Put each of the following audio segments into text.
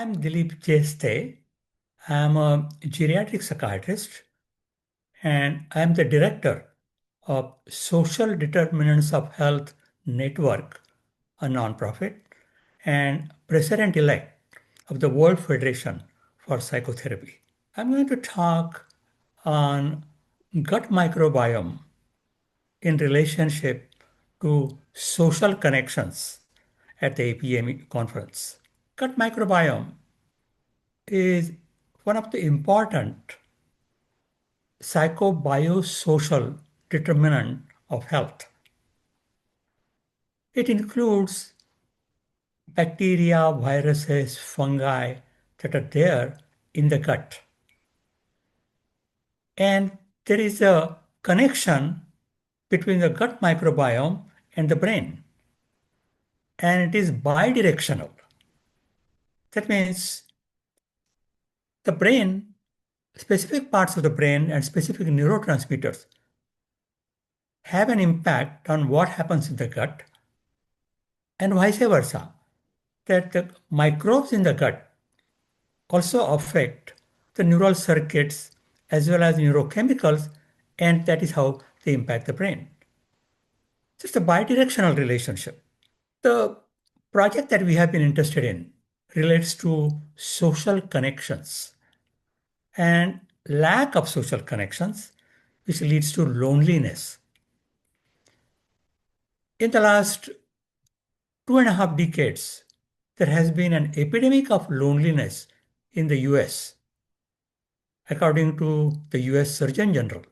I'm Dilip Jeste. I'm a geriatric psychiatrist and I'm the director of Social Determinants of Health Network, a nonprofit, and president-elect of the World Federation for Psychotherapy. I'm going to talk on gut microbiome in relationship to social connections at the APM conference. Gut microbiome is one of the important psychobiosocial determinant of health. It includes bacteria, viruses, fungi that are there in the gut. And there is a connection between the gut microbiome and the brain. And it is bidirectional. That means the brain, specific parts of the brain and specific neurotransmitters have an impact on what happens in the gut and vice versa, that the microbes in the gut also affect the neural circuits as well as neurochemicals, and that is how they impact the brain. So it's a bidirectional relationship. The project that we have been interested in relates to social connections and lack of social connections, which leads to loneliness. In the last 2.5 decades, there has been an epidemic of loneliness in the US, according to the US Surgeon General,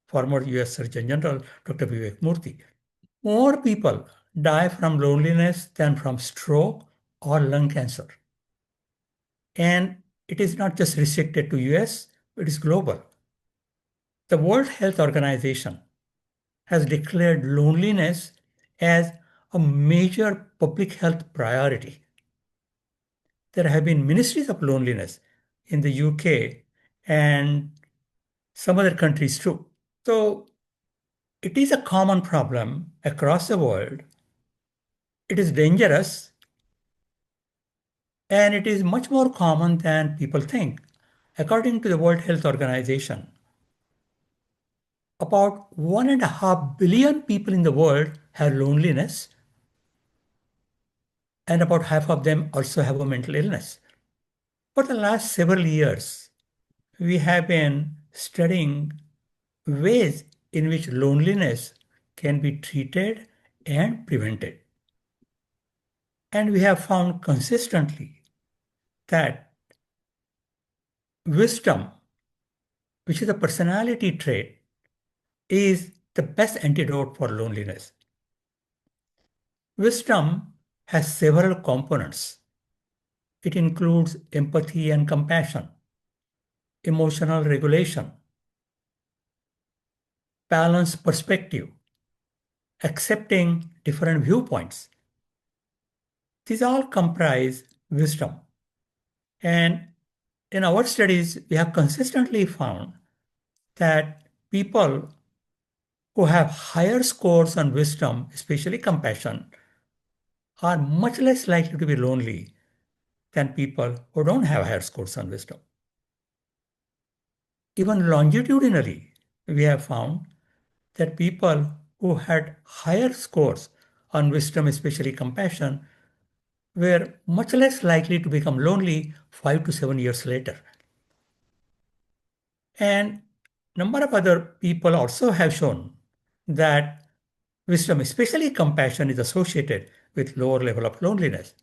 former US Surgeon General Dr. Vivek Murthy. More people die from loneliness than from stroke or lung cancer. And it is not just restricted to US, it is global. The World Health Organization has declared loneliness as a major public health priority. There have been ministries of loneliness in the UK and some other countries too. So it is a common problem across the world. It is dangerous and it is much more common than people think. According to the World Health Organization, about 1.5 billion people in the world have loneliness, and about half of them also have a mental illness. For the last several years, we have been studying ways in which loneliness can be treated and prevented. And we have found consistently that wisdom, which is a personality trait, is the best antidote for loneliness. Wisdom has several components. It includes empathy and compassion, emotional regulation, balanced perspective, accepting different viewpoints. These all comprise wisdom. And in our studies, we have consistently found that people who have higher scores on wisdom, especially compassion, are much less likely to be lonely than people who don't have higher scores on wisdom. Even longitudinally, we have found that people who had higher scores on wisdom, especially compassion, were much less likely to become lonely 5 to 7 years later. And number of other people also have shown that wisdom, especially compassion, is associated with lower level of loneliness.